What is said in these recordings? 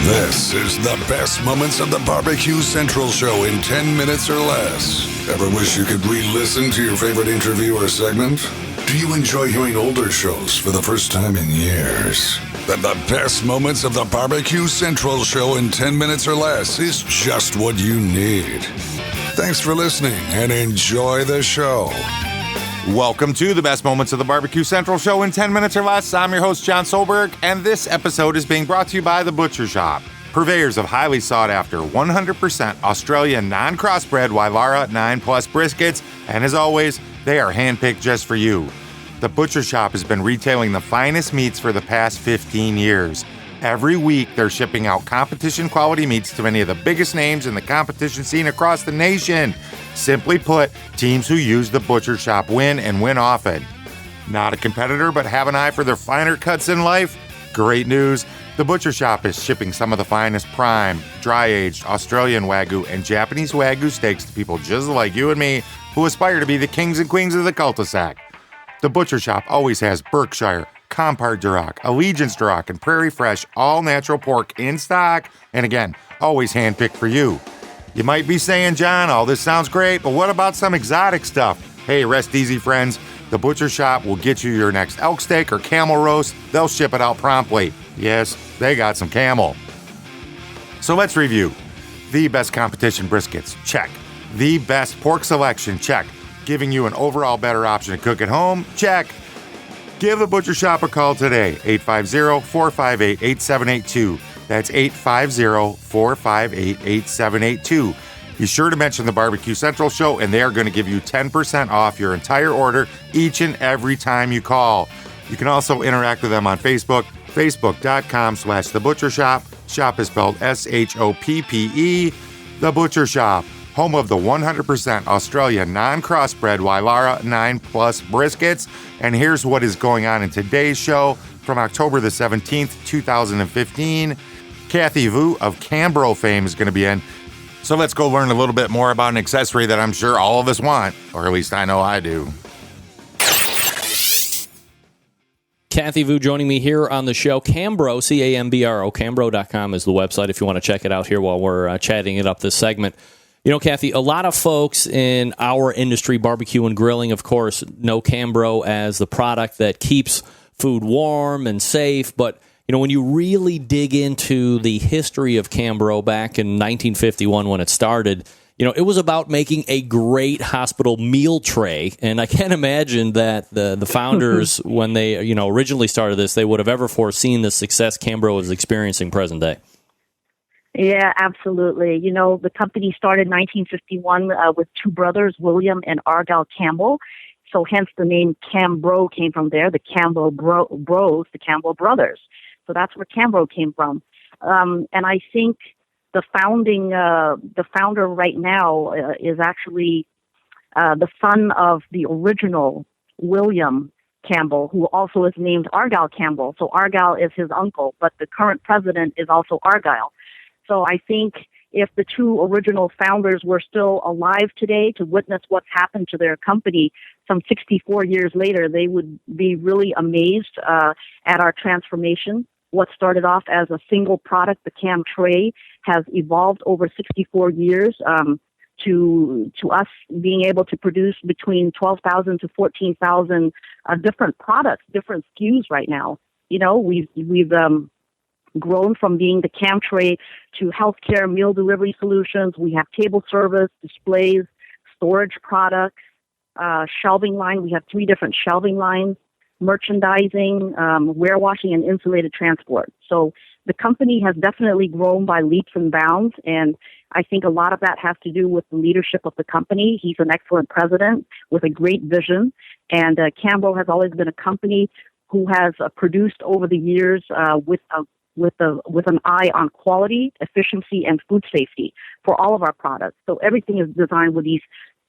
This is the best moments of the BBQ Central Show in 10 minutes or less. Ever wish you could re-listen to your favorite interview or segment? Do you enjoy hearing older shows for the first time in years? Then the best moments of the BBQ Central Show in 10 minutes or less is just what you need. Thanks for listening and enjoy the show. Welcome to the best moments of the BBQ Central Show in 10 minutes or less. I'm your host, John Solberg, and this episode is being brought to you by The Butcher Shop, purveyors of highly sought-after 100% Australian non-crossbred Wylara 9 Plus briskets, and as always, they are handpicked just for you. The Butcher Shop has been retailing the finest meats for the past 15 years. Every week, they're shipping out competition-quality meats to many of the biggest names in the competition scene across the nation. Simply put, teams who use The Butcher Shop win and win often. Not a competitor, but have an eye for their finer cuts in life? Great news! The Butcher Shop is shipping some of the finest prime, dry-aged Australian Wagyu and Japanese Wagyu steaks to people just like you and me who aspire to be the kings and queens of the cul-de-sac. The Butcher Shop always has Berkshire, Compart Duroc, Allegiance Duroc, and Prairie Fresh all-natural pork in stock, and again, always handpicked for you. You might be saying, John, all this sounds great, but what about some exotic stuff? Hey, rest easy, friends. The Butcher Shop will get you your next elk steak or camel roast. They'll ship it out promptly. Yes, they got some camel. So let's review. The best competition briskets, check. The best pork selection, check. Giving you an overall better option to cook at home, check. Give the Butcher Shop a call today, 850-458-8782. That's 850-458-8782. Be sure to mention the BBQ Central Show, and they are going to give you 10% off your entire order each and every time you call. You can also interact with them on Facebook, facebook.com/The Butcher Shop. Shop is spelled S-H-O-P-P-E. The Butcher Shop, home of the 100% Australian non-crossbred Wylara 9 Plus briskets. And here's what is going on in today's show from October the 17th, 2015. Cathay Vu of Cambro fame is going to be in. So let's go learn a little bit more about an accessory that I'm sure all of us want, or at least I know I do. Cathay Vu joining me here on the show. Cambro, C-A-M-B-R-O, Cambro.com is the website if you want to check it out here while we're chatting it up this segment. You know, Cathay, a lot of folks in our industry, barbecue and grilling, of course, know Cambro as the product that keeps food warm and safe. But, you know, when you really dig into the history of Cambro back in 1951 when it started, you know, it was about making a great hospital meal tray. And I can't imagine that the founders, when they, you know, originally started this, they would have ever foreseen the success Cambro is experiencing present day. Yeah, absolutely. You know, the company started in 1951 with two brothers, William and Argyle Campbell. So hence the name Cambro came from there, the Campbell bros, the Campbell brothers. So that's where Cambro came from. And I think the founder right now is actually the son of the original William Campbell, who also is named Argyle Campbell. So Argyle is his uncle, but the current president is also Argyle. So I think if the two original founders were still alive today to witness what's happened to their company some 64 years later, they would be really amazed at our transformation. What started off as a single product, the cam tray, has evolved over 64 years to us being able to produce between 12,000 to 14,000 different products, different SKUs right now. You know, we've grown from being the cam tray to healthcare meal delivery solutions. We have table service, displays, storage products, shelving line. We have 3 different shelving lines, merchandising, warewashing, and insulated transport. So the company has definitely grown by leaps and bounds, and I think a lot of that has to do with the leadership of the company. He's an excellent president with a great vision, and Cambro has always been a company who has produced over the years with an eye on quality, efficiency, and food safety for all of our products. So everything is designed with these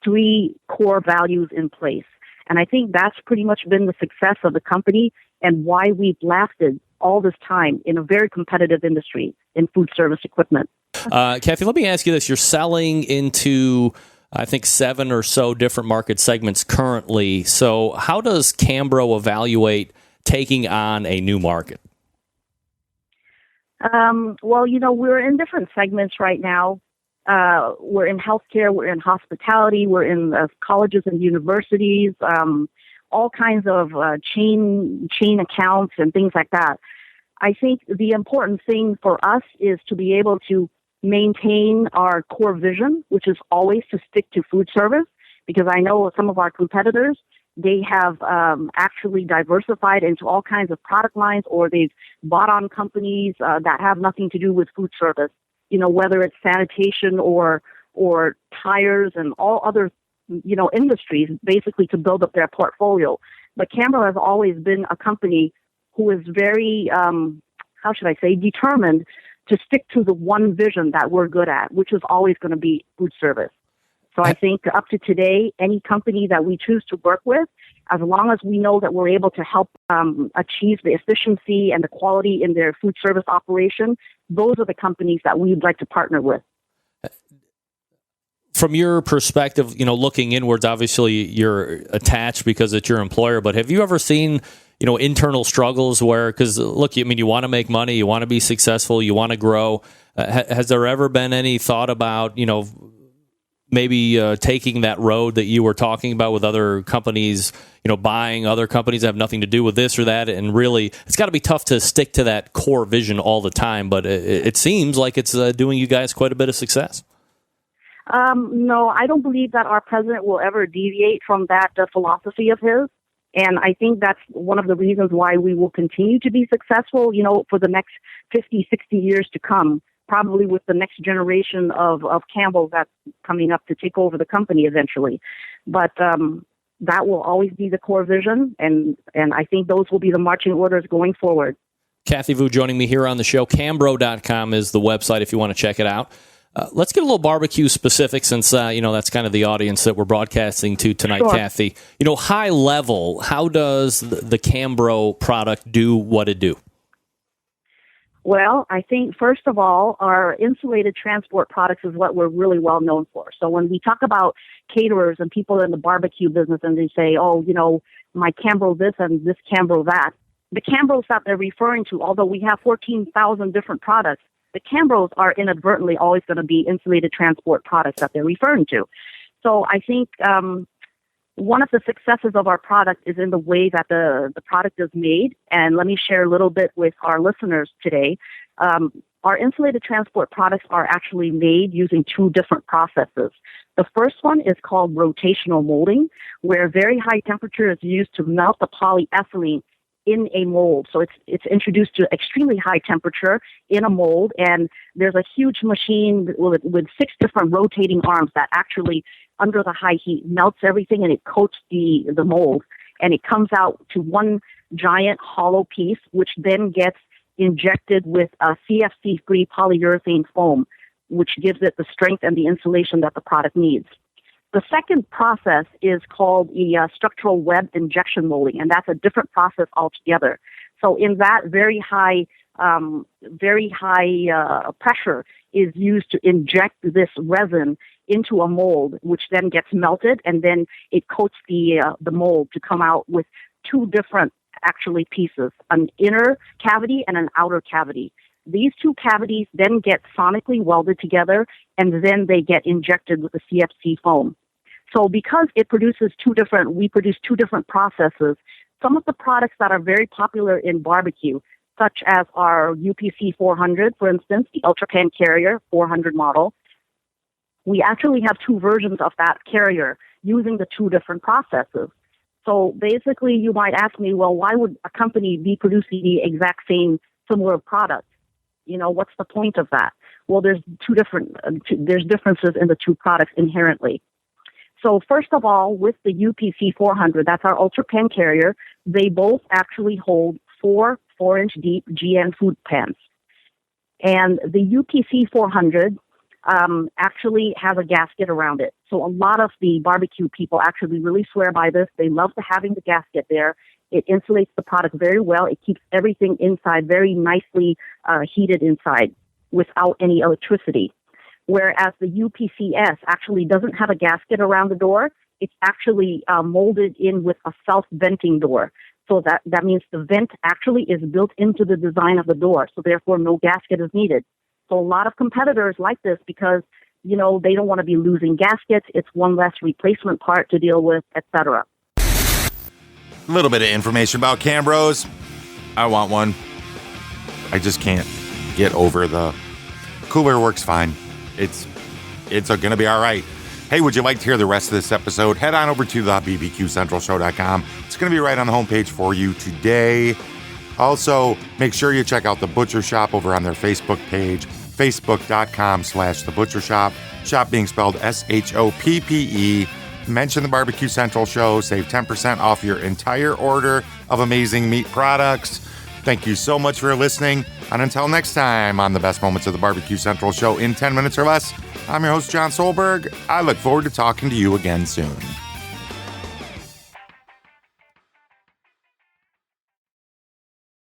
3 core values in place. And I think that's pretty much been the success of the company and why we've lasted all this time in a very competitive industry in food service equipment. Cathay, let me ask you this. You're selling into, I think, 7 or so different market segments currently. So how does Cambro evaluate taking on a new market? Well, we're in different segments right now. We're in healthcare, we're in hospitality, we're in colleges and universities, all kinds of chain accounts and things like that. I think the important thing for us is to be able to maintain our core vision, which is always to stick to food service, because I know some of our competitors, they have actually diversified into all kinds of product lines, or they've bought on companies that have nothing to do with food service, whether it's sanitation or tires and all other, industries, basically to build up their portfolio. But Cambro has always been a company who is very, determined to stick to the one vision that we're good at, which is always going to be food service. So I think up to today, any company that we choose to work with, as long as we know that we're able to help achieve the efficiency and the quality in their food service operation, those are the companies that we'd like to partner with. From your perspective, looking inwards, obviously you're attached because it's your employer, but have you ever seen, internal struggles where, because look, you want to make money, you want to be successful, you want to grow. Has there ever been any thought about, maybe taking that road that you were talking about with other companies, buying other companies that have nothing to do with this or that? And really, it's got to be tough to stick to that core vision all the time, but it seems like it's doing you guys quite a bit of success. No, I don't believe that our president will ever deviate from that philosophy of his. And I think that's one of the reasons why we will continue to be successful, for the next 50, 60 years to come, probably with the next generation of Campbell that's coming up to take over the company eventually. But that will always be the core vision, and I think those will be the marching orders going forward. Cathay Vu joining me here on the show. Cambro.com is the website if you want to check it out. Let's get a little barbecue specific, since that's kind of the audience that we're broadcasting to tonight, sure. Cathay. High level, how does the Cambro product do what it do? Well, I think, first of all, our insulated transport products is what we're really well known for. So when we talk about caterers and people in the barbecue business and they say, my Cambro this and this Cambro that, the Cambros that they're referring to, although we have 14,000 different products, the Cambros are inadvertently always going to be insulated transport products that they're referring to. So I think one of the successes of our product is in the way that the product is made. And let me share a little bit with our listeners today. Our insulated transport products are actually made using two different processes. The first one is called rotational molding, where very high temperature is used to melt the polyethylene in a mold. So it's introduced to extremely high temperature in a mold, and there's a huge machine with 6 different rotating arms that actually, under the high heat, melts everything and it coats the mold, and it comes out to one giant hollow piece, which then gets injected with a CFC-free polyurethane foam, which gives it the strength and the insulation that the product needs. The second process is called structural web injection molding, and that's a different process altogether. So in that, very high pressure is used to inject this resin into a mold, which then gets melted, and then it coats the mold to come out with 2 different actually pieces, an inner cavity and an outer cavity. These 2 cavities then get sonically welded together, and then they get injected with the CFC foam. So because we produce 2 different processes, some of the products that are very popular in barbecue, such as our UPC 400, for instance, the Ultra Pan Carrier 400 model, we actually have 2 versions of that carrier using the 2 different processes. So basically, you might ask me, well, why would a company be producing the exact same similar product? What's the point of that? Well, there's differences in the 2 products inherently. So first of all, with the UPC 400, that's our Ultra Pan Carrier, they both actually hold 4 4-inch deep GN food pans. And the UPC 400 actually has a gasket around it. So a lot of the barbecue people actually really swear by this. They love having the gasket there. It insulates the product very well. It keeps everything inside very nicely heated inside without any electricity. Whereas the UPCS actually doesn't have a gasket around the door. It's actually molded in with a self-venting door. So that means the vent actually is built into the design of the door. So therefore, no gasket is needed. So a lot of competitors like this because, they don't want to be losing gaskets. It's one less replacement part to deal with, etc. A little bit of information about Cambros. I want one. I just can't get over the cooler works fine. It's going to be all right. Hey, would you like to hear the rest of this episode? Head on over to the bbqcentralshow.com. It's going to be right on the homepage for you today. Also, make sure you check out The Butcher Shop over on their Facebook page, facebook.com/The Butcher Shop. Shop being spelled SHOPPE. Mention the Barbecue Central Show. Save 10% off your entire order of amazing meat products. Thank you so much for listening. And until next time on the best moments of the Barbecue Central Show in 10 minutes or less, I'm your host, John Solberg. I look forward to talking to you again soon.